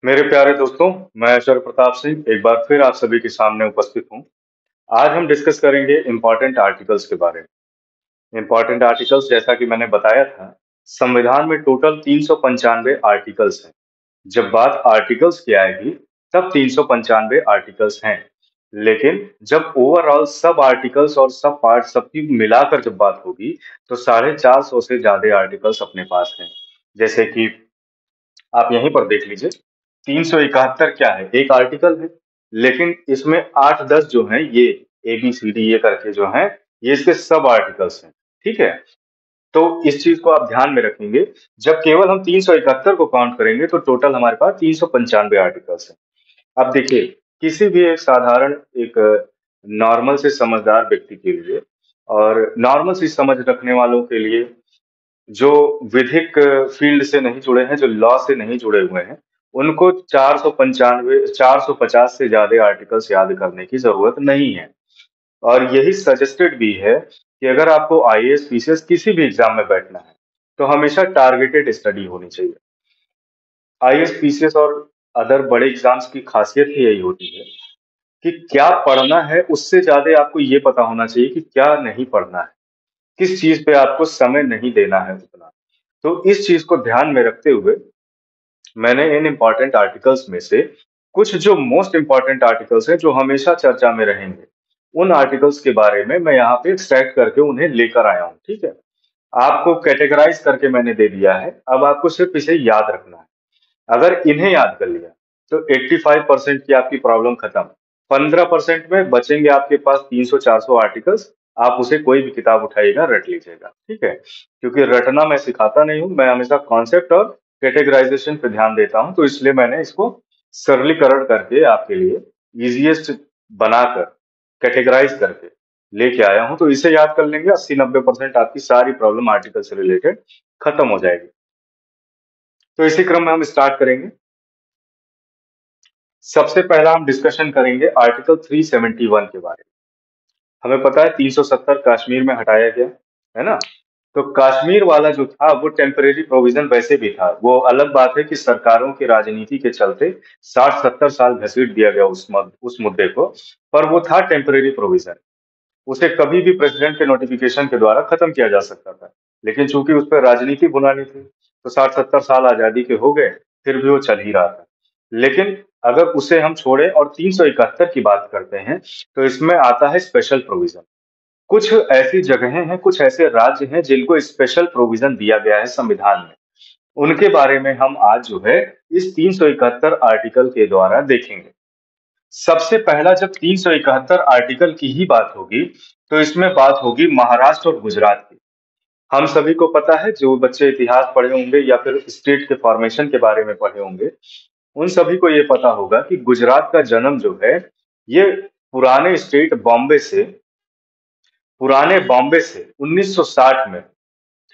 मेरे प्यारे दोस्तों, मैं ऐश्वर्य प्रताप सिंह एक बार फिर आप सभी के सामने उपस्थित हूँ। आज हम डिस्कस करेंगे इम्पोर्टेंट आर्टिकल्स के बारे में। इम्पोर्टेंट आर्टिकल्स जैसा कि मैंने बताया था, संविधान में टोटल 395 आर्टिकल्स हैं। जब बात आर्टिकल्स की आएगी, तब 395 आर्टिकल्स हैं। लेकिन जब ओवरऑल सब आर्टिकल्स और सब पार्ट सबकी मिलाकर जब बात होगी, तो 450 से ज्यादा आर्टिकल्स अपने पास हैं। जैसे कि आप यहीं पर देख लीजिए, 371 क्या है? एक आर्टिकल है, लेकिन इसमें 8-10 जो हैं ये ABCD ये करके जो हैं, ये इसके सब आर्टिकल्स हैं। ठीक है? तो इस चीज को आप ध्यान में रखेंगे। जब केवल हम 371 को काउंट करेंगे तो टोटल हमारे पास 395 आर्टिकल्स हैं। अब देखिए, किसी भी एक साधारण एक नॉर्मल से समझदार व्यक्ति के लिए और नॉर्मल सी समझ रखने वालों के लिए, जो विधिक फील्ड से नहीं जुड़े हैं, जो लॉ से नहीं जुड़े हुए हैं, उनको 450 से ज्यादा आर्टिकल्स याद करने की जरूरत नहीं है। और यही सजेस्टेड भी है कि अगर आपको IAS पीसीएस किसी भी एग्जाम में बैठना है, तो हमेशा टारगेटेड स्टडी होनी चाहिए। IAS पीसीएस और अदर बड़े एग्जाम्स की खासियत ही यही होती है कि क्या पढ़ना है, उससे ज्यादा आपको ये पता होना चाहिए कि क्या नहीं पढ़ना है, किस चीज पे आपको समय नहीं देना है उतना। तो इस चीज को ध्यान में रखते हुए मैंने इन इम्पोर्टेंट आर्टिकल्स में से कुछ जो मोस्ट इम्पोर्टेंट आर्टिकल्स हैं, जो हमेशा चर्चा में रहेंगे, उन आर्टिकल्स के बारे में मैं यहाँ पे एक्सट्रैक्ट करके उन्हें लेकर आया हूँ। ठीक है? आपको कैटेगराइज करके मैंने दे दिया है, अब आपको सिर्फ इसे याद रखना है। अगर इन्हें याद कर लिया तो 85% की आपकी प्रॉब्लम खत्म। 15% में बचेंगे आपके पास 300-400 आर्टिकल्स। आप उसे कोई भी किताब उठाइएगा, रट लीजिएगा। ठीक है? क्योंकि रटना मैं सिखाता नहीं हूँ, मैं हमेशा कॉन्सेप्ट और कैटेगराइजेशन पे ध्यान देता हूँ, तो इसलिए मैंने इसको सरलीकरण करके आपके लिए इजीएस्ट बनाकर कैटेगराइज करके लेके आया हूँ। तो इसे याद कर लेंगे, 80-90% आपकी सारी प्रॉब्लम आर्टिकल से रिलेटेड खत्म हो जाएगी। तो इसी क्रम में हम स्टार्ट करेंगे। सबसे पहला हम डिस्कशन करेंगे आर्टिकल 371 के बारे में। हमें पता है 370 कश्मीर में हटाया गया, है ना? तो कश्मीर वाला जो था वो टेम्परेरी प्रोविजन वैसे भी था। वो अलग बात है कि सरकारों की राजनीति के चलते 60-70 साल घसीट दिया गया उस मुद्दे को, पर वो था टेम्परेरी प्रोविजन। उसे कभी भी प्रेसिडेंट के नोटिफिकेशन के द्वारा खत्म किया जा सकता था। लेकिन चूंकि उस पर राजनीति बुलानी थी, तो 60-70 साल आजादी के हो गए, फिर भी वो चल ही रहा था। लेकिन अगर उसे हम छोड़े और 371 की बात करते हैं, तो इसमें आता है स्पेशल प्रोविजन। कुछ ऐसी जगहें हैं, कुछ ऐसे राज्य हैं जिनको स्पेशल प्रोविजन दिया गया है संविधान में। उनके बारे में हम आज जो है इस 371 आर्टिकल के द्वारा देखेंगे। सबसे पहला, जब 371 आर्टिकल की ही बात होगी, तो इसमें बात होगी महाराष्ट्र और गुजरात की। हम सभी को पता है, जो बच्चे इतिहास पढ़े होंगे या फिर स्टेट के फॉर्मेशन के बारे में पढ़े होंगे, उन सभी को ये पता होगा कि गुजरात का जन्म जो है, ये पुराने स्टेट पुराने बॉम्बे से 1960 में,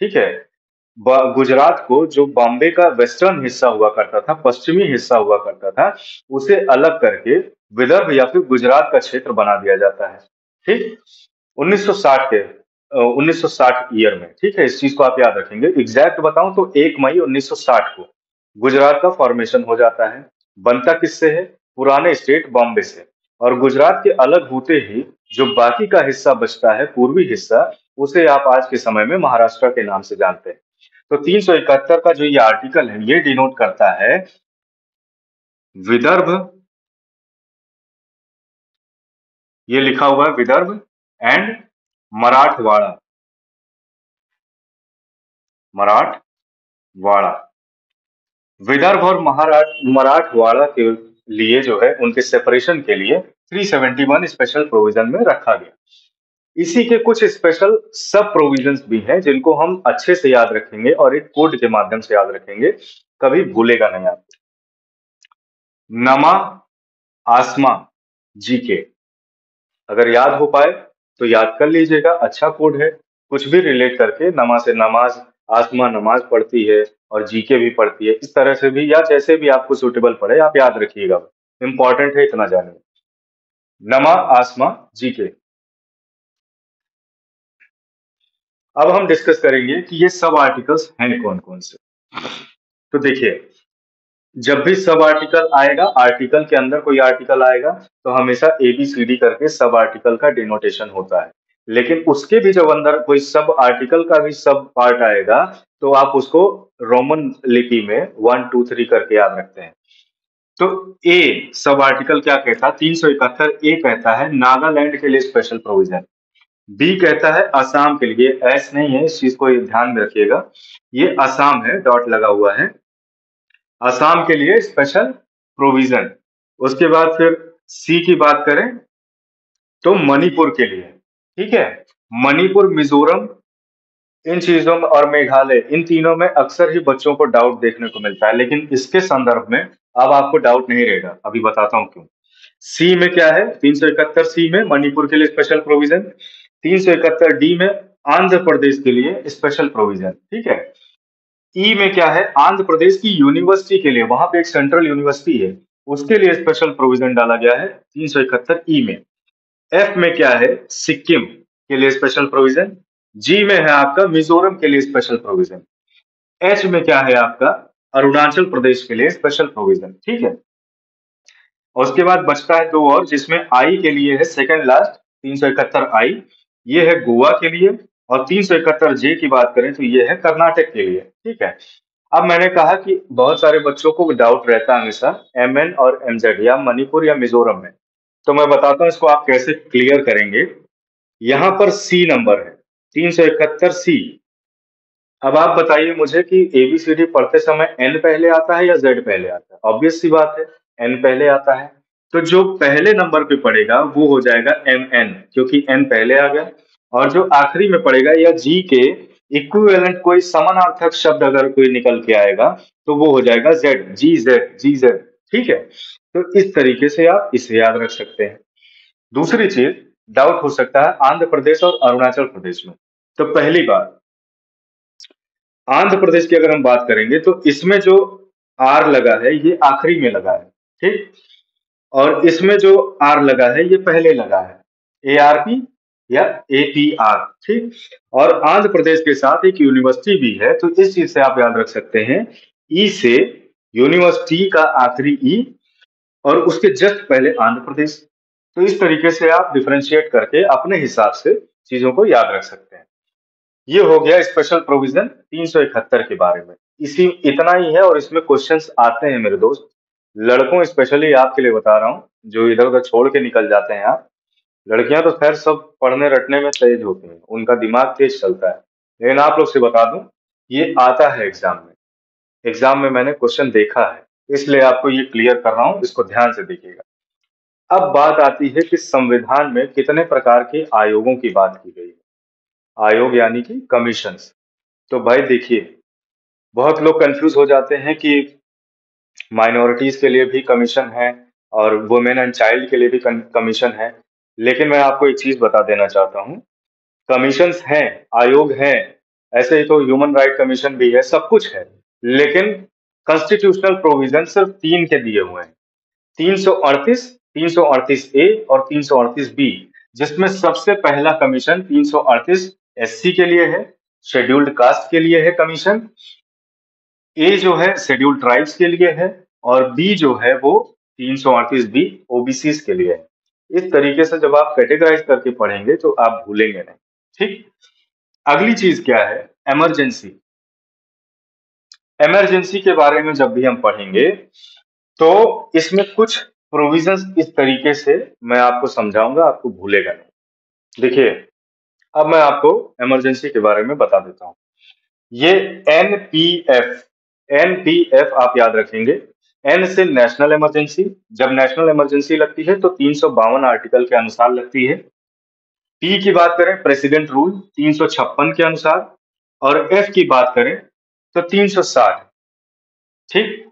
ठीक है, गुजरात को, जो बॉम्बे का वेस्टर्न हिस्सा हुआ करता था, पश्चिमी हिस्सा हुआ करता था, उसे अलग करके विदर्भ या फिर गुजरात का क्षेत्र बना दिया जाता है। ठीक? 1960 के 1960 ईयर में, ठीक है, इस चीज को आप याद रखेंगे। एग्जैक्ट बताऊं तो 1 मई 1960 को गुजरात का फॉर्मेशन हो जाता है। बनता किससे है? पुराने स्टेट बॉम्बे से। और गुजरात के अलग होते ही जो बाकी का हिस्सा बचता है, पूर्वी हिस्सा, उसे आप आज के समय में महाराष्ट्र के नाम से जानते हैं। तो 371 का जो ये आर्टिकल है, ये डिनोट करता है विदर्भ, ये लिखा हुआ है विदर्भ एंड मराठवाड़ा। मराठवाड़ा, विदर्भ और मराठवाड़ा के लिए जो है, उनके सेपरेशन के लिए 371 स्पेशल प्रोविजन में रखा गया। इसी के कुछ स्पेशल सब प्रोविजंस भी हैं जिनको हम अच्छे से याद रखेंगे और एक कोड के माध्यम से याद रखेंगे, कभी भूलेगा नहीं आपको। नमा, आसमा, जीके, अगर याद हो पाए तो याद कर लीजिएगा, अच्छा कोड है। कुछ भी रिलेट करके, नमा से नमाज, आसमा नमाज पढ़ती है और जीके भी पढ़ती है, इस तरह से भी या जैसे भी आपको सुटेबल पड़े आप याद रखिएगा। इंपॉर्टेंट है, इतना जानिए। नमा, आसमा, जीके। अब हम डिस्कस करेंगे कि ये सब आर्टिकल्स हैं कौन कौन से। तो देखिए, जब भी सब आर्टिकल आएगा, आर्टिकल के अंदर कोई आर्टिकल आएगा, तो हमेशा ABCD करके सब आर्टिकल का डिनोटेशन होता है। लेकिन उसके भी जब अंदर कोई सब आर्टिकल का भी सब पार्ट आएगा, तो आप उसको रोमन लिपि में 1 2 3 करके याद रखते हैं। तो ए सब आर्टिकल क्या कहता है? 371 ए कहता है नागालैंड के लिए स्पेशल प्रोविजन। बी कहता है असम के लिए, एस नहीं है, इस चीज को ध्यान में रखिएगा, ये असम है, डॉट लगा हुआ है, असम के लिए स्पेशल प्रोविजन। उसके बाद फिर सी की बात करें तो मणिपुर के लिए, ठीक है, मणिपुर, मिजोरम, इन चीजों में और मेघालय, इन तीनों में अक्सर ही बच्चों को डाउट देखने को मिलता है, लेकिन इसके संदर्भ में अब आपको डाउट नहीं रहेगा, अभी बताता हूं क्यों। सी में क्या है? 371 सी में मणिपुर के लिए स्पेशल प्रोविजन, 371 डी में आंध्र प्रदेश के लिए स्पेशल प्रोविजन, ठीक है। ई में क्या है? आंध्र प्रदेश की यूनिवर्सिटी के लिए, वहां पे एक सेंट्रल यूनिवर्सिटी है, उसके लिए स्पेशल प्रोविजन डाला गया है 371 ई में। एफ में क्या है? सिक्किम के लिए स्पेशल प्रोविजन। जी में है आपका मिजोरम के लिए स्पेशल प्रोविजन। एच में क्या है आपका? अरुणाचल प्रदेश के लिए स्पेशल प्रोविजन, ठीक है। और उसके बाद बचता है दो और, जिसमें आई के लिए है सेकंड लास्ट 371 आई, ये है गोवा के लिए, और 371 जे की बात करें तो ये है कर्नाटक के लिए, ठीक है। अब मैंने कहा कि बहुत सारे बच्चों को डाउट रहता है हमेशा MN और MZ, या मणिपुर या मिजोरम में, तो मैं बताता हूँ इसको आप कैसे क्लियर करेंगे। यहाँ पर सी नंबर है, 371 सी। अब आप बताइए मुझे कि ABCD पढ़ते समय N पहले आता है या Z पहले आता है? ऑब्वियस सी बात है, N पहले आता है। तो जो पहले नंबर पे पड़ेगा वो हो जाएगा MN, क्योंकि N पहले आ गया। और जो आखिरी में पड़ेगा या G के इक्विवेलेंट कोई समानार्थक शब्द अगर कोई निकल के आएगा तो वो हो जाएगा Z, GZ, ठीक है। तो इस तरीके से आप इसे याद रख सकते हैं। दूसरी चीज, डाउट हो सकता है आंध्र प्रदेश और अरुणाचल प्रदेश में। तो पहली बात, आंध्र प्रदेश की अगर हम बात करेंगे तो इसमें जो आर लगा है ये आखिरी में लगा है, ठीक। और इसमें जो आर लगा है ये पहले लगा है, ARP या APR, ठीक। और आंध्र प्रदेश के साथ एक यूनिवर्सिटी भी है, तो इस चीज से आप याद रख सकते हैं, ई से यूनिवर्सिटी का आखिरी ई और उसके जस्ट पहले आंध्र प्रदेश। तो इस तरीके से आप डिफरेंशिएट करके अपने हिसाब से चीजों को याद रख सकते हैं। ये हो गया स्पेशल प्रोविजन 371 के बारे में। इसी इतना ही है, और इसमें क्वेश्चंस आते हैं मेरे दोस्त, लड़कों स्पेशली आपके लिए बता रहा हूँ, जो इधर उधर छोड़ के निकल जाते हैं आप। लड़कियां तो खैर सब पढ़ने रटने में तेज होती हैं, उनका दिमाग तेज चलता है, लेकिन आप लोग से बता दूं, ये आता है एग्जाम में। एग्जाम में मैंने क्वेश्चन देखा है, इसलिए आपको ये क्लियर कर रहा हूँ, इसको ध्यान से देखिएगा। अब बात आती है कि संविधान में कितने प्रकार के आयोगों की बात की गई है। आयोग यानी कि कमीशंस। तो भाई देखिए, बहुत लोग कंफ्यूज हो जाते हैं कि माइनॉरिटीज के लिए भी कमीशन है और वुमेन एंड चाइल्ड के लिए भी कमीशन है। लेकिन मैं आपको एक चीज बता देना चाहता हूँ, कमीशंस हैं, आयोग हैं, ऐसे ही तो ह्यूमन राइट कमीशन भी है, सब कुछ है, लेकिन कॉन्स्टिट्यूशनल प्रोविजन सिर्फ 3 के दिए हुए हैं, 338, 338A और 338B, जिसमें सबसे पहला कमीशन 338 SC के लिए है, शेड्यूल्ड कास्ट के लिए है कमीशन। ए जो है शेड्यूल्ड ट्राइब्स के लिए है, और बी जो है वो 338B OBCs के लिए है। इस तरीके से जब आप कैटेगराइज करके पढ़ेंगे तो आप भूलेंगे नहीं, ठीक। अगली चीज क्या है? इमरजेंसी। इमरजेंसी के बारे में जब भी हम पढ़ेंगे तो इसमें कुछ प्रोविजंस इस तरीके से मैं आपको समझाऊंगा, आपको भूलेगा नहीं। देखिए, अब मैं आपको इमरजेंसी के बारे में बता देता हूँ। ये NPF, NPF आप याद रखेंगे। N से नेशनल इमरजेंसी, जब नेशनल इमरजेंसी लगती है तो 352 आर्टिकल के अनुसार लगती है। P की बात करें प्रेसिडेंट रूल 356 के अनुसार, और F की बात करें तो 360, ठीक।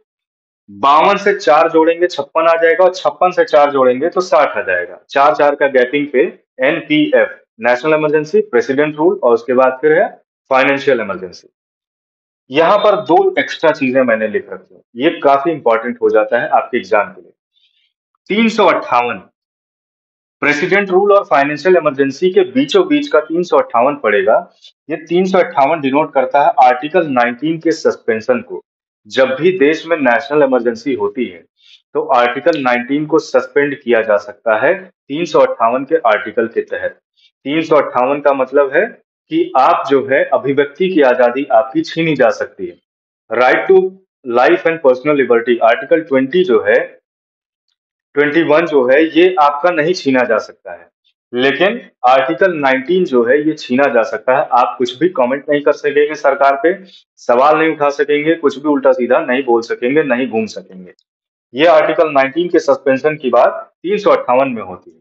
52 से 4 जोड़ेंगे 56 आ जाएगा, और 56 से 4 जोड़ेंगे तो 60 आ जाएगा। 4 4 का गैपिंग पे NPF, national emergency, president rule, और उसके बाद फिर है फाइनेंशियल इमरजेंसी। यहाँ पर दो एक्स्ट्रा चीजें मैंने लिख रखी हैं, ये काफी इंपॉर्टेंट हो जाता है आपके एग्जाम के लिए। 358 प्रेसिडेंट रूल और फाइनेंशियल इमरजेंसी के बीचों बीच का 358 पड़ेगा। ये 358 डिनोट करता है आर्टिकल 19 के सस्पेंशन को। जब भी देश में नेशनल इमरजेंसी होती है, तो आर्टिकल 19 को सस्पेंड किया जा सकता है 358 के आर्टिकल के तहत। 358 का मतलब है कि आप जो है अभिव्यक्ति की आजादी आपकी छीनी जा सकती है। Right to life and personal liberty article 20 जो है 21 जो है ये आपका नहीं छीना जा सकता है। लेकिन आर्टिकल 19 जो है ये छीना जा सकता है। आप कुछ भी कमेंट नहीं कर सकेंगे सरकार पे, सवाल नहीं उठा सकेंगे, कुछ भी उल्टा-सीधा नहीं बोल सकेंगे, नहीं घूम सकेंगे। ये आर्टिकल 19 के सस्पेंशन की बात 358 में होती है।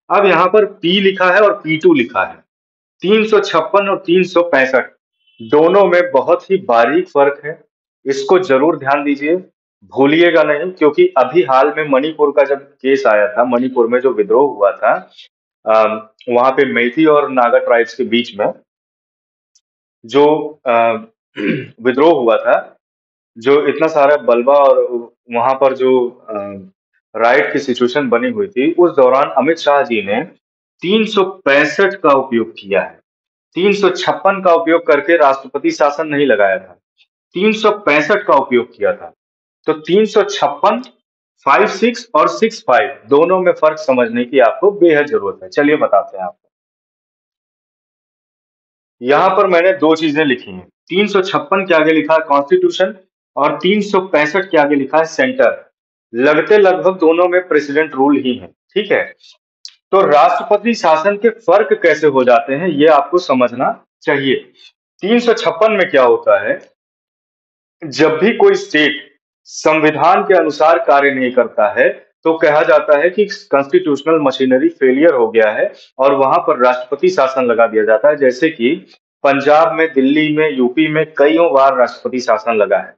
अब यहाँ पर P लिखा है और P2 लिखा है। 356 और 365 दोनों में बहुत ही बारीक फ़र्क है। इसको ज़रूर ध्यान दीजिए, भूलिएगा नहीं क्योंकि अभी हाल में मणिपुर का जब केस आया था, मणिपुर में जो विद्रोह हुआ था वहाँ पे मेइती और नागा ट्राइब्स के बीच में जो विद्रोह हुआ था, जो इतना सारा बलवा और वहाँ पर जो राइट की सिचुएशन बनी हुई थी, उस दौरान अमित शाह जी ने 365 का उपयोग किया है। 356 का उपयोग करके राष्ट्रपति शासन नहीं लगाया था। 365 का उपयोग किया था। तो 356, 56 और 65 दोनों में फर्क समझने की आपको बेहद जरूरत है। चलिए बताते हैं आपको। यहाँ पर मैंने दो चीजें लिखी हैं। 356 के आगे लिखा है कॉन्स्टिट्यूशन और 365 के आगे लिखा है सेंटर। लगते लगभग दोनों में प्रेसिडेंट रूल ही है। ठीक है। तो राष्ट्रपति शासन के फर्क कैसे हो जाते हैं ये आपको समझना चाहिए। 356 में क्या होता है, जब भी कोई स्टेट संविधान के अनुसार कार्य नहीं करता है तो कहा जाता है कि कॉन्स्टिट्यूशनल मशीनरी फेलियर हो गया है और वहां पर राष्ट्रपति शासन लगा दिया जाता है। जैसे कि पंजाब में, दिल्ली में, यूपी में कईयों बार राष्ट्रपति शासन लगा है।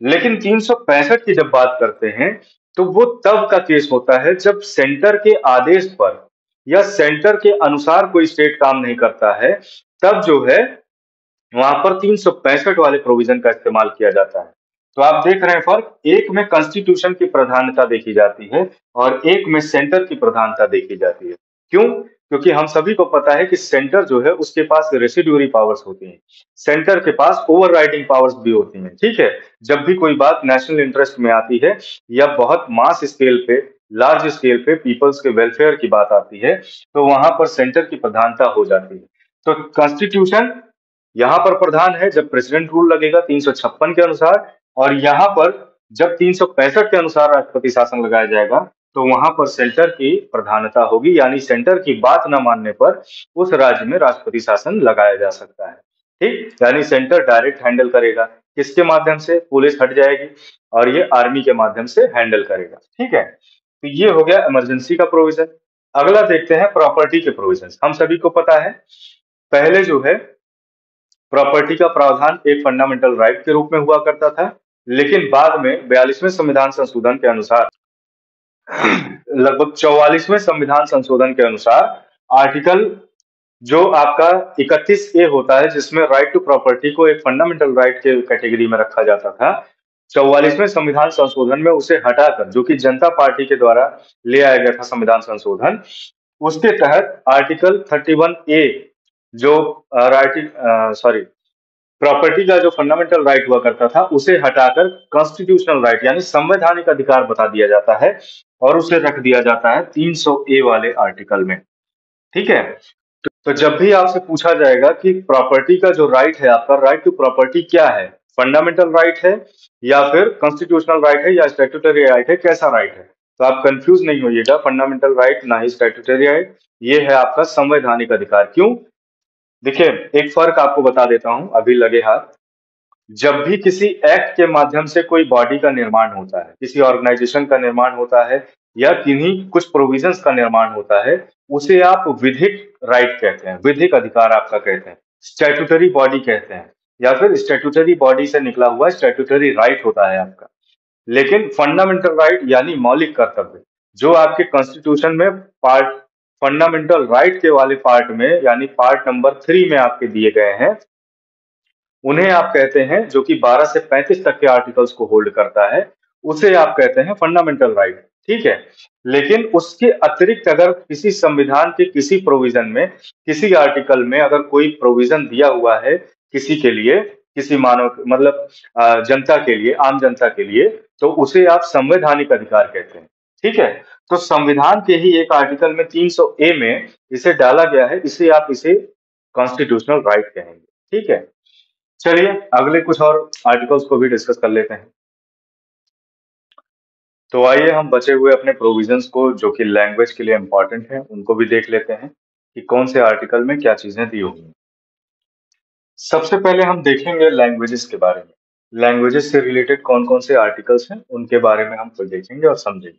लेकिन 365 की जब बात करते हैं तो वो तब का केस होता है जब सेंटर के आदेश पर या सेंटर के अनुसार कोई स्टेट काम नहीं करता है, तब जो है वहां पर 365 वाले प्रोविजन का इस्तेमाल किया जाता है। तो आप देख रहे हैं फर्क, एक में कॉन्स्टिट्यूशन की प्रधानता देखी जाती है और एक में सेंटर की प्रधानता देखी जाती है। क्यों? क्योंकि हम सभी को पता है कि सेंटर जो है उसके पास रेसिड्यूरी पावर्स होती हैं। सेंटर के पास ओवरराइडिंग पावर्स भी होती हैं। ठीक है। जब भी कोई बात नेशनल इंटरेस्ट में आती है या बहुत मास स्केल पे, लार्ज स्केल पे पीपल्स के वेलफेयर की बात आती है तो वहां पर सेंटर की प्रधानता हो जाती है। तो कॉन्स्टिट्यूशन यहाँ पर प्रधान है जब प्रेसिडेंट रूल लगेगा 356 के अनुसार, और यहाँ पर जब 365 के अनुसार राष्ट्रपति शासन लगाया जाएगा तो वहां पर सेंटर की प्रधानता होगी, यानी सेंटर की बात न मानने पर उस राज्य में राष्ट्रपति शासन लगाया जा सकता है। ठीक, यानी सेंटर डायरेक्ट हैंडल करेगा। किसके माध्यम से? पुलिस हट जाएगी और ये आर्मी के माध्यम से हैंडल करेगा। ठीक है। तो ये हो गया इमरजेंसी का प्रोविजन। अगला देखते हैं प्रॉपर्टी के प्रोविजन। हम सभी को पता है पहले जो है प्रॉपर्टी का प्रावधान एक फंडामेंटल राइट के रूप में हुआ करता था, लेकिन बाद में 42वें संविधान संशोधन के अनुसार लगभग 44वें संविधान संशोधन के अनुसार आर्टिकल जो आपका 31A होता है, जिसमें राइट टू प्रॉपर्टी को एक फंडामेंटल राइट के कैटेगरी में रखा जाता था, 44वें संविधान संशोधन में उसे हटाकर, जो कि जनता पार्टी के द्वारा ले आया गया था संविधान संशोधन, उसके तहत आर्टिकल 31A जो प्रॉपर्टी का जो फंडामेंटल राइट हुआ करता था उसे हटाकर कॉन्स्टिट्यूशनल राइट यानी संवैधानिक अधिकार बता दिया जाता है और उसे रख दिया जाता है 300A वाले आर्टिकल में। ठीक है। तो जब भी आपसे पूछा जाएगा कि प्रॉपर्टी का जो राइट है, आपका राइट टू प्रॉपर्टी क्या है, फंडामेंटल राइट है या फिर कॉन्स्टिट्यूशनल राइट है या स्टैट्यूटरी राइट है, कैसा राइट है, तो आप कंफ्यूज नहीं होइएगा। फंडामेंटल राइट ना ही स्टैट्यूटरी राइट, ये है आपका संवैधानिक अधिकार। क्यों? देखिए, एक फर्क आपको बता देता हूं अभी लगे हाथ। जब भी किसी एक्ट के माध्यम से कोई बॉडी का निर्माण होता है, किसी ऑर्गेनाइजेशन का निर्माण होता है या किन्हीं कुछ प्रोविजंस का निर्माण होता है, उसे आप विधिक राइट कहते हैं, विधिक अधिकार आपका कहते हैं, स्टैट्यूटरी बॉडी कहते हैं, या फिर स्टैट्यूटरी बॉडी से निकला हुआ स्टैट्यूटरी राइट होता है आपका। लेकिन फंडामेंटल राइट यानी मौलिक कर्तव्य जो आपके कॉन्स्टिट्यूशन में पार्ट फंडामेंटल राइट के वाले पार्ट में यानी पार्ट नंबर 3 में आपके दिए गए हैं, उन्हें आप कहते हैं, जो कि 12 से 35 तक के आर्टिकल्स को होल्ड करता है, उसे आप कहते हैं फंडामेंटल राइट। ठीक है। लेकिन उसके अतिरिक्त अगर किसी संविधान के किसी प्रोविजन में, किसी आर्टिकल में अगर कोई प्रोविजन दिया हुआ है किसी के लिए, किसी मानव मतलब जनता के लिए, आम जनता के लिए, तो उसे आप संवैधानिक अधिकार कहते हैं। ठीक है? तो संविधान के ही एक आर्टिकल में 300 ए में इसे डाला गया है, इसे आप इसे कॉन्स्टिट्यूशनल राइट कहेंगे। ठीक है? चलिए अगले कुछ और आर्टिकल्स को भी डिस्कस कर लेते हैं। तो आइए हम बचे हुए अपने प्रोविजंस को जो कि लैंग्वेज के लिए इम्पोर्टेंट है उनको भी देख लेते हैं कि कौन से आर्टिकल में क्या चीजें दी हुई हैं। सबसे पहले हम देखेंगे लैंग्वेजेस के बारे में। लैंग्वेजेस से रिलेटेड कौन कौन से आर्टिकल्स हैं उनके बारे में हम फिर देखेंगे और समझेंगे।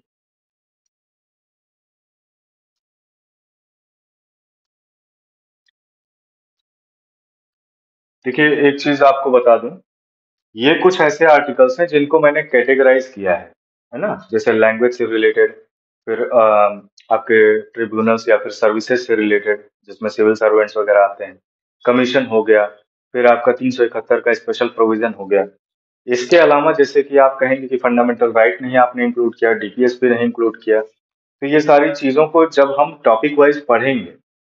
देखिए एक चीज आपको बता दूं, ये कुछ ऐसे आर्टिकल्स हैं जिनको मैंने कैटेगराइज किया है ना? जैसे लैंग्वेज से रिलेटेड, फिर आपके ट्रिब्यूनल्स या फिर सर्विसेज से रिलेटेड जिसमें सिविल सर्वेंट्स वगैरह आते हैं, कमीशन हो गया, फिर आपका 371 का स्पेशल प्रोविजन हो गया। इसके अलावा जैसे कि आप कहेंगे कि फंडामेंटल राइट नहीं आपने इंक्लूड किया, डीपीएस भी नहीं इंक्लूड किया, तो ये सारी चीजों को जब हम टॉपिक वाइज पढ़ेंगे,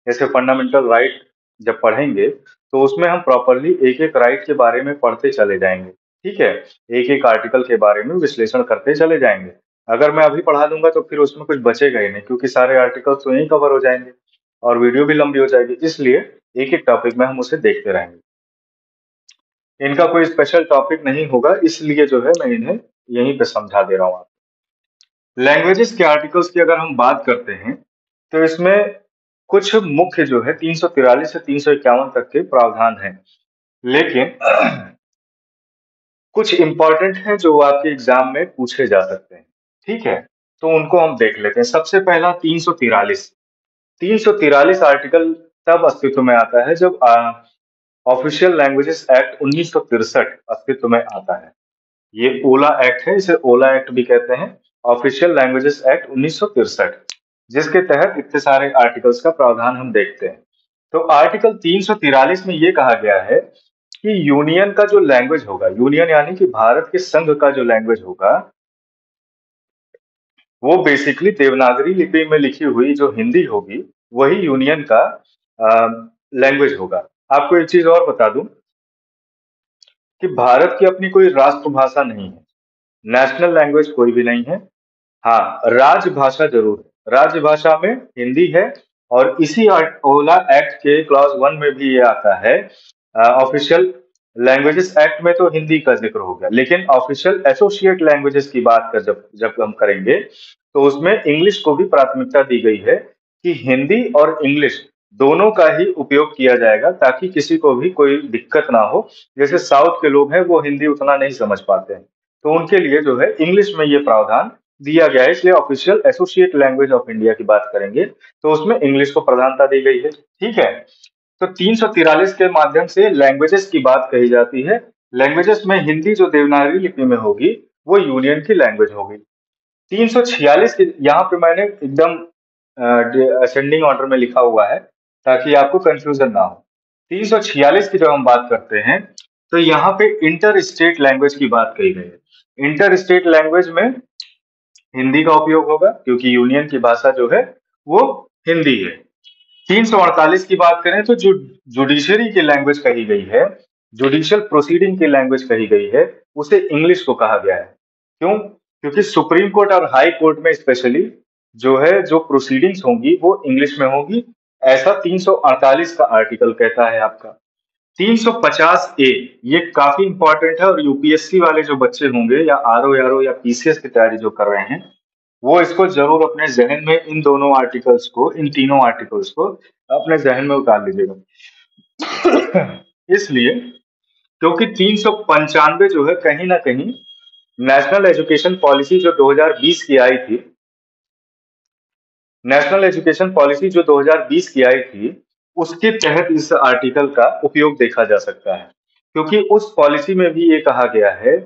जैसे फंडामेंटल राइट जब पढ़ेंगे तो उसमें हम प्रॉपरली एक एक राइट के बारे में पढ़ते चले जाएंगे। ठीक है? एक एक आर्टिकल के बारे में विश्लेषण करते चले जाएंगे। अगर मैं अभी पढ़ा दूंगा तो फिर उसमें कुछ बचेगा ही नहीं, क्योंकि सारे आर्टिकल्स तो यहीं कवर हो जाएंगे और वीडियो भी लंबी हो जाएगी। इसलिए एक एक टॉपिक में हम उसे देखते रहेंगे। इनका कोई स्पेशल टॉपिक नहीं होगा, इसलिए जो है मैं इन्हें यहीं पे समझा दे रहा हूँ। लैंग्वेजेस के आर्टिकल्स की अगर हम बात करते हैं तो इसमें कुछ मुख्य जो है 343 से 351 तक के प्रावधान हैं, लेकिन कुछ इंपॉर्टेंट हैं जो आपके एग्जाम में पूछे जा सकते हैं। ठीक है? तो उनको हम देख लेते हैं। सबसे पहला 343। 343 आर्टिकल तब अस्तित्व में आता है जब ऑफिशियल लैंग्वेजेस एक्ट 1963 अस्तित्व में आता है। ये ओला एक्ट है, इसे ओला एक्ट भी कहते हैं, ऑफिशियल लैंग्वेजेस एक्ट 1963, जिसके तहत इतने सारे आर्टिकल्स का प्रावधान हम देखते हैं। तो आर्टिकल 343 में ये कहा गया है कि यूनियन का जो लैंग्वेज होगा, यूनियन यानी कि भारत के संघ का जो लैंग्वेज होगा, वो बेसिकली देवनागरी लिपि में लिखी हुई जो हिंदी होगी, वही यूनियन का लैंग्वेज होगा। आपको एक चीज और बता दूं कि भारत की अपनी कोई राष्ट्रभाषा नहीं है, नेशनल लैंग्वेज कोई भी नहीं है। हाँ, राजभाषा जरूर है। राजभाषा में हिंदी है, और इसी ओला एक्ट के क्लॉज 1 में भी ये आता है। ऑफिशियल लैंग्वेजेस एक्ट में तो हिंदी का जिक्र हो गया, लेकिन ऑफिशियल एसोसिएट लैंग्वेजेस की बात कर जब जब हम करेंगे तो उसमें इंग्लिश को भी प्राथमिकता दी गई है कि हिंदी और इंग्लिश दोनों का ही उपयोग किया जाएगा, ताकि किसी को भी कोई दिक्कत ना हो। जैसे साउथ के लोग हैं वो हिंदी उतना नहीं समझ पाते हैं, तो उनके लिए जो है इंग्लिश में ये प्रावधान दिया गया है। इसलिए official associate language of India की बात करेंगे तो उसमें इंग्लिश को प्रधानता दी गई है। ठीक है? तो 343 के माध्यम से लैंग्वेजेस की बात कही जाती है। लैंग्वेजेस में हिंदी जो देवनागरी लिपि में होगी वो यूनियन की लैंग्वेज होगी। 346 के यहाँ पे मैंने एकदम असेंडिंग ऑर्डर में लिखा हुआ है ताकि आपको कंफ्यूजन ना हो। 346 की जब हम बात करते हैं तो यहाँ पे इंटर स्टेट लैंग्वेज की बात कही गई है। इंटर स्टेट लैंग्वेज में हिंदी का उपयोग होगा, क्योंकि यूनियन की भाषा जो है वो हिंदी है। 348 की बात करें तो जो जुडिशरी की लैंग्वेज कही गई है, जुडिशियल प्रोसीडिंग की लैंग्वेज कही गई है, उसे इंग्लिश को कहा गया है। क्यों? क्योंकि सुप्रीम कोर्ट और हाई कोर्ट में स्पेशली जो है जो प्रोसीडिंग्स होंगी वो इंग्लिश में होगी, ऐसा 348 का आर्टिकल कहता है आपका। 350 ए, ये काफी इंपॉर्टेंट है, और यूपीएससी वाले जो बच्चे होंगे या आरओ आरओ या पीसीएस की तैयारी जो कर रहे हैं वो इसको जरूर अपने जहन में, इन दोनों आर्टिकल्स को, इन तीनों आर्टिकल्स को अपने जहन में उतार लीजिएगा। इसलिए क्योंकि 395 जो है कहीं ना कहीं नेशनल एजुकेशन पॉलिसी जो 2020 की आई थी, नेशनल एजुकेशन पॉलिसी जो 2020 की आई थी, उसके तहत इस आर्टिकल का उपयोग देखा जा सकता है। क्योंकि उस पॉलिसी में भी ये कहा गया है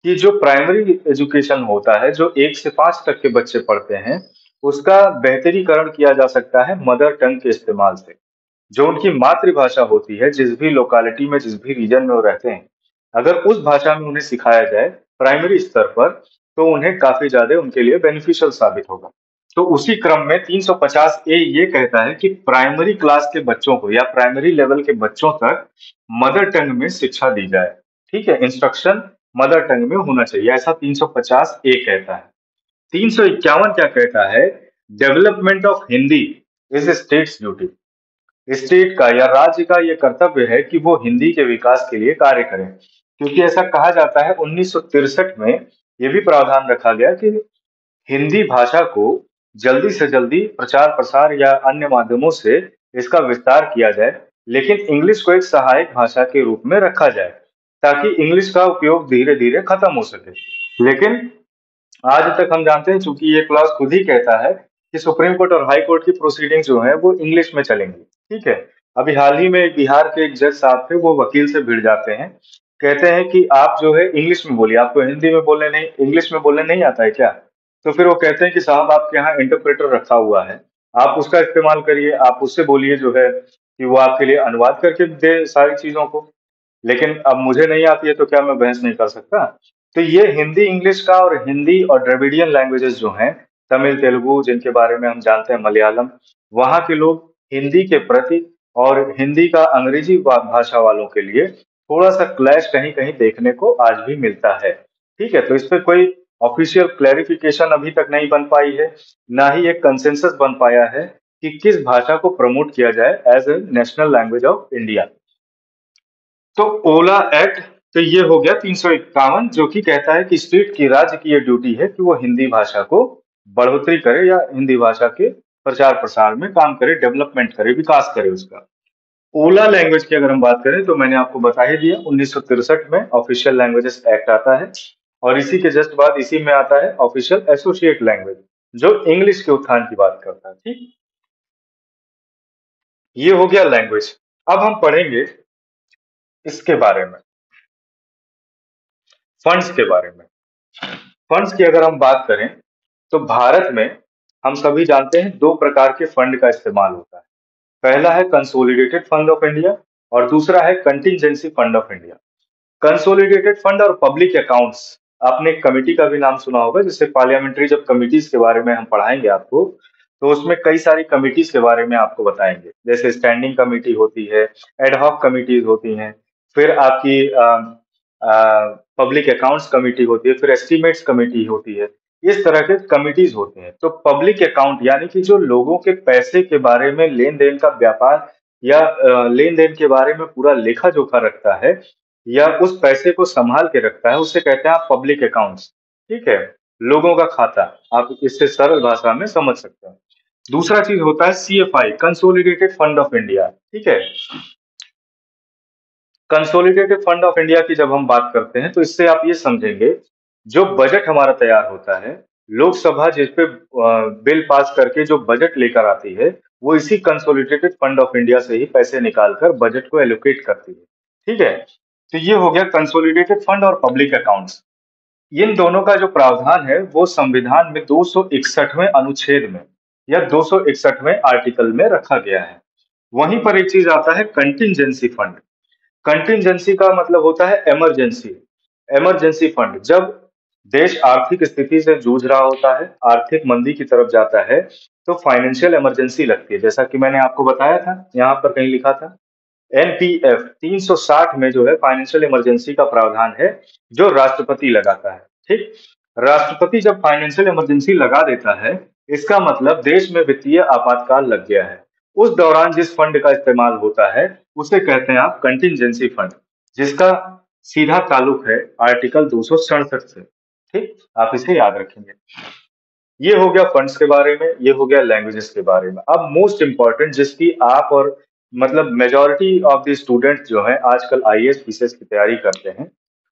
कि जो प्राइमरी एजुकेशन होता है, जो 1 से 5 तक के बच्चे पढ़ते हैं, उसका बेहतरीकरण किया जा सकता है मदर टंग के इस्तेमाल से। जो उनकी मातृभाषा होती है, जिस भी लोकेलिटी में, जिस भी रीजन में वो रहते हैं, अगर उस भाषा में उन्हें सिखाया जाए प्राइमरी स्तर पर, तो उन्हें काफी ज्यादा उनके लिए बेनिफिशियल साबित होगा। तो उसी क्रम में 350 ए ये कहता है कि प्राइमरी क्लास के बच्चों को या प्राइमरी लेवल के बच्चों तक मदर टंग में शिक्षा दी जाए। ठीक है, इंस्ट्रक्शन मदर टंग में होना चाहिए, ऐसा 350 ए कहता है। 351 क्या कहता है? Development of Hindi is states duty. State का या राज्य का ये कर्तव्य है कि वो हिंदी के विकास के लिए कार्य करें, क्योंकि ऐसा कहा जाता है 1963 में ये भी प्रावधान रखा गया कि हिंदी भाषा को जल्दी से जल्दी प्रचार प्रसार या अन्य माध्यमों से इसका विस्तार किया जाए, लेकिन इंग्लिश को एक सहायक भाषा के रूप में रखा जाए, ताकि इंग्लिश का उपयोग धीरे धीरे खत्म हो सके। लेकिन आज तक हम जानते हैं, चूंकि ये क्लास खुद ही कहता है कि सुप्रीम कोर्ट और हाई कोर्ट की प्रोसीडिंग जो है वो इंग्लिश में चलेंगी। ठीक है, अभी हाल ही में बिहार के एक जज साहब थे, वो वकील से भिड़ जाते हैं, कहते हैं कि आप जो है इंग्लिश में बोलिए, आपको हिंदी में बोलने नहीं, इंग्लिश में बोलने नहीं आता है क्या? तो फिर वो कहते हैं कि साहब आपके यहाँ इंटरप्रेटर रखा हुआ है, आप उसका इस्तेमाल करिए, आप उससे बोलिए जो है कि वो आपके लिए अनुवाद करके दे सारी चीजों को। लेकिन अब मुझे नहीं आती है तो क्या मैं बहस नहीं कर सकता? तो ये हिंदी इंग्लिश का, और हिंदी और द्रविडियन लैंग्वेजेस जो हैं, तमिल तेलुगु जिनके बारे में हम जानते हैं, मलयालम, वहाँ के लोग हिंदी के प्रति और हिंदी का अंग्रेजी भाषा वालों के लिए थोड़ा सा क्लैश कहीं कहीं देखने को आज भी मिलता है। ठीक है, तो इस पे कोई ऑफिशियल क्लैरिफिकेशन अभी तक नहीं बन पाई है, ना ही एक कंसेंसस बन पाया है कि किस भाषा को प्रमोट किया जाए as a national language of India. तो ओला एक्ट, तो ये हो गया 351, जो कि कहता है कि स्टेट की, राज्य की ये ड्यूटी है कि वो हिंदी भाषा को बढ़ोतरी करे या हिंदी भाषा के प्रचार प्रसार में काम करे, डेवलपमेंट करे, विकास करे उसका। ओला लैंग्वेज की अगर हम बात करें तो मैंने आपको बता ही दिया, 1963 में ऑफिशियल लैंग्वेजेस एक्ट आता है, और इसी के जस्ट बाद इसी में आता है ऑफिशियल एसोसिएट लैंग्वेज, जो इंग्लिश के उत्थान की बात करता है। ठीक, ये हो गया लैंग्वेज। अब हम पढ़ेंगे इसके बारे में, फंड्स के बारे में। फंड्स की अगर हम बात करें तो भारत में हम सभी जानते हैं दो प्रकार के फंड का इस्तेमाल होता है। पहला है कंसोलिडेटेड फंड ऑफ इंडिया, और दूसरा है contingency fund of India. Consolidated fund और पब्लिक अकाउंट्स, आपने एक कमेटी का भी नाम सुना होगा, जिससे पार्लियामेंट्री जब कमिटीज के बारे में हम पढ़ाएंगे आपको, तो उसमें कई सारी कमिटीज के बारे में आपको बताएंगे, जैसे स्टैंडिंग कमेटी होती है, एडहॉक कमिटीज होती हैं, फिर आपकी पब्लिक अकाउंट्स कमेटी होती है, फिर एस्टीमेट्स कमेटी होती है। इस तरह के कमिटीज होते हैं। तो पब्लिक अकाउंट यानी कि जो लोगों के पैसे के बारे में, लेन देन का व्यापार या लेन देन के बारे में पूरा लेखा जोखा रखता है, या उस पैसे को संभाल के रखता है, उसे कहते हैं आप पब्लिक अकाउंट्स। ठीक है, लोगों का खाता, आप इससे सरल भाषा में समझ सकते हैं। दूसरा चीज होता है CFI, consolidated fund of India. ठीक है, कंसोलिडेटेड फंड ऑफ इंडिया की जब हम बात करते हैं तो इससे आप ये समझेंगे, जो बजट हमारा तैयार होता है, लोकसभा जिस पे बिल पास करके जो बजट लेकर आती है, वो इसी कंसोलिडेटेड फंड ऑफ इंडिया से ही पैसे निकालकर बजट को एलोकेट करती है। ठीक है, तो ये हो गया कंसोलिडेटेड फंड और पब्लिक अकाउंट्स। इन दोनों का जो प्रावधान है वो संविधान में 261वें अनुच्छेद में या 261वें आर्टिकल में रखा गया है। वहीं पर एक चीज आता है कंटिजेंसी फंड। कंटिजेंसी का मतलब होता है इमरजेंसी। इमरजेंसी फंड, जब देश आर्थिक स्थिति से जूझ रहा होता है, आर्थिक मंदी की तरफ जाता है, तो फाइनेंशियल इमरजेंसी लगती है, जैसा कि मैंने आपको बताया था, यहाँ पर कहीं लिखा था। एनपीएफ 360 में जो है फाइनेंशियल इमरजेंसी का प्रावधान है, जो राष्ट्रपति लगाता है। ठीक, राष्ट्रपति जब फाइनेंशियल इमरजेंसी लगा देता है, इसका मतलब देश में वित्तीय आपातकाल लग गया है। उस दौरान जिस फंड का इस्तेमाल होता है उसे कहते हैं आप कंटिजेंसी फंड, जिसका सीधा ताल्लुक है आर्टिकल 267 से। ठीक, आप इसे याद रखेंगे। ये हो गया फंड्स के बारे में, ये हो गया लैंग्वेजेस के बारे में। अब मोस्ट इंपॉर्टेंट, जिसकी आप और मतलब मेजॉरिटी ऑफ द स्टूडेंट्स जो है आजकल आईएएस पीसीएस की तैयारी करते हैं,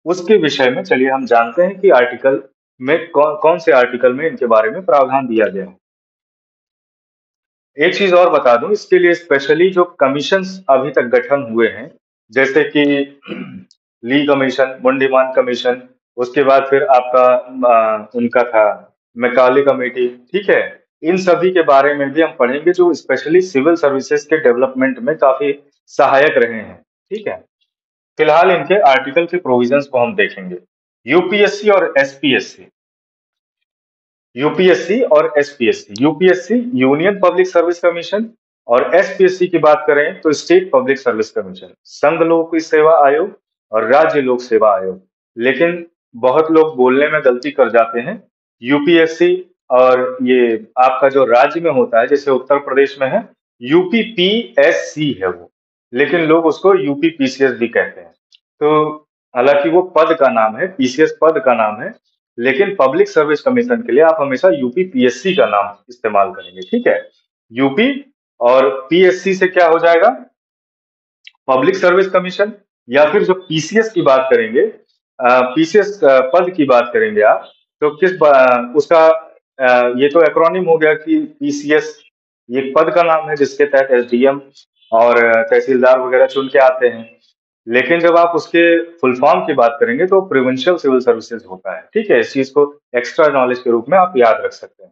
उसके विषय में चलिए हम जानते हैं कि आर्टिकल में कौन कौन से आर्टिकल में इनके बारे में प्रावधान दिया गया है। एक चीज और बता दूं, इसके लिए स्पेशली जो कमीशंस अभी तक गठन हुए हैं, जैसे कि ली कमीशन, मुंडीमान कमीशन, उसके बाद फिर आपका उनका था मैकाले कमेटी। ठीक है, इन सभी के बारे में भी हम पढ़ेंगे, जो स्पेशली सिविल सर्विसेज के डेवलपमेंट में काफी सहायक रहे हैं। ठीक है, फिलहाल इनके आर्टिकल के प्रोविजंस को हम देखेंगे। यूपीएससी और एसपीएससी, यूपीएससी और SPSC. UPSC union public service commission, और एसपीएससी की बात करें तो स्टेट पब्लिक सर्विस कमीशन, संघ लोक सेवा आयोग और राज्य लोक सेवा आयोग। लेकिन बहुत लोग बोलने में गलती कर जाते हैं। यूपीएससी और ये आपका जो राज्य में होता है, जैसे उत्तर प्रदेश में है यूपीपीएससी है वो, लेकिन लोग उसको यूपीपीसीएस भी कहते हैं। तो हालांकि वो पद का नाम है, पीसीएस पद का नाम है, लेकिन पब्लिक सर्विस कमीशन के लिए आप हमेशा यूपीपीएससी का नाम इस्तेमाल करेंगे, ठीक है। यूपी और पीएससी से क्या हो जाएगा, पब्लिक सर्विस कमीशन। या फिर जो पीसीएस की बात करेंगे, पीसीएस पद की बात करेंगे आप, तो उसका ये तो एक्रोनिम हो गया कि पीसीएस ये पद का नाम है जिसके तहत एसडीएम और तहसीलदार वगैरह चुन के आते हैं। लेकिन जब आप उसके फुल फॉर्म की बात करेंगे तो प्रोविंशियल सिविल सर्विसेज होता है, ठीक है। इस चीज को एक्स्ट्रा नॉलेज के रूप में आप याद रख सकते हैं।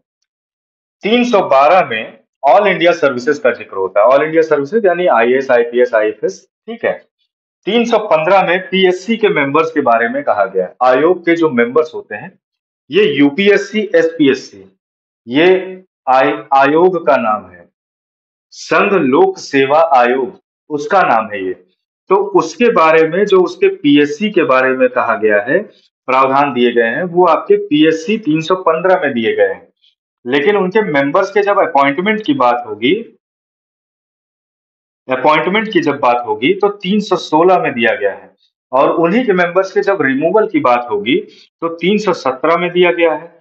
312 में ऑल इंडिया सर्विसेज का जिक्र होता है। ऑल इंडिया सर्विसेज यानी आईएएस, आईपीएस, आईएफएस, ठीक है। 315 में पीएससी के मेंबर्स के बारे में कहा गया है। आयोग के जो मेंबर्स होते हैं, ये यूपीएससी, एसपीएससी, ये आयोग का नाम है। संघ लोक सेवा आयोग उसका नाम है ये। तो उसके बारे में जो उसके पीएससी के बारे में कहा गया है, प्रावधान दिए गए हैं, वो आपके पीएससी 315 में दिए गए हैं। लेकिन उनके मेंबर्स के जब अपॉइंटमेंट की जब बात होगी तो 316 में दिया गया है। और उन्हीं के मेंबर्स के जब रिमूवल की बात होगी तो 317 में दिया गया है।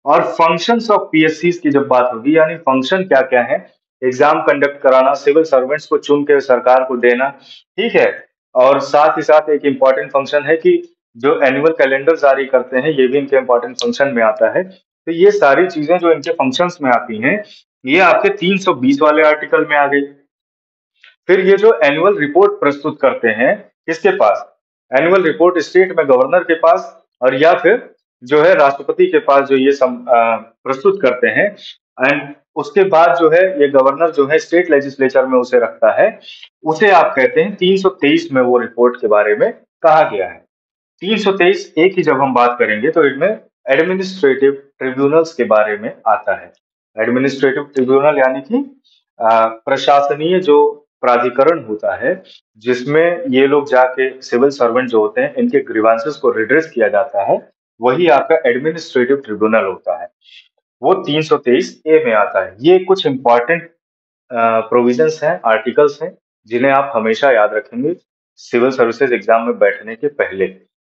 और फंक्शंस ऑफ पीएससी की जब बात होगी, यानी फंक्शन क्या क्या है, एग्जाम कंडक्ट कराना, सिविल सर्वेंट्स को चुन के सरकार को देना, ठीक है। और साथ ही साथ एक इम्पॉर्टेंट फंक्शन है कि जो एनुअल कैलेंडर जारी करते हैं, ये भी इनके इम्पॉर्टेंट फंक्शन में आता है। तो ये सारी चीजें जो इनके फंक्शंस में आती हैं, ये आपके 320 वाले आर्टिकल में आ गई। फिर ये जो एनुअल रिपोर्ट प्रस्तुत करते हैं, किसके पास, एनुअल रिपोर्ट स्टेट में गवर्नर के पास, और या फिर जो है राष्ट्रपति के पास, जो ये प्रस्तुत करते हैं। एंड उसके बाद जो है ये गवर्नर जो है स्टेट लेजिस्लेचर में उसे रखता है, उसे आप कहते हैं 323 में वो रिपोर्ट के बारे में कहा गया है। 323 ए की जब हम बात करेंगे तो इनमें एडमिनिस्ट्रेटिव ट्रिब्यूनल्स के बारे में आता है। एडमिनिस्ट्रेटिव ट्रिब्यूनल यानी कि प्रशासनीय जो प्राधिकरण होता है, जिसमें ये लोग जाके सिविल सर्वेंट जो होते हैं इनके ग्रीवांसेस को रिड्रेस किया जाता है, वही आपका एडमिनिस्ट्रेटिव ट्रिब्यूनल होता है। वो 323 ए में आता है। ये कुछ इंपॉर्टेंट प्रोविजंस हैं, आर्टिकल्स हैं, जिन्हें आप हमेशा याद रखेंगे सिविल सर्विसेज एग्जाम में बैठने के पहले।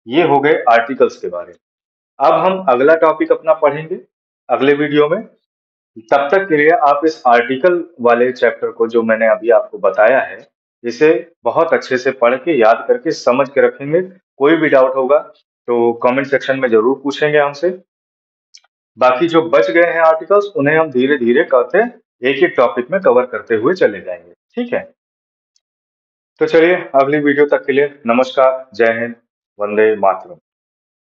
ये हो गए आर्टिकल्स के बारे में। अब हम अगला टॉपिक अपना पढ़ेंगे अगले वीडियो में। तब तक के लिए आप इस आर्टिकल वाले चैप्टर को, जो मैंने अभी आपको बताया है, इसे बहुत अच्छे से पढ़ के, याद करके, समझ के रखेंगे। कोई भी डाउट होगा तो कमेंट सेक्शन में जरूर पूछेंगे हमसे। बाकी जो बच गए हैं आर्टिकल्स, उन्हें हम धीरे धीरे करते एक एक टॉपिक में कवर करते हुए चले जाएंगे, ठीक है। तो चलिए, अगली वीडियो तक के लिए नमस्कार, जय हिंद, वंदे मातरम।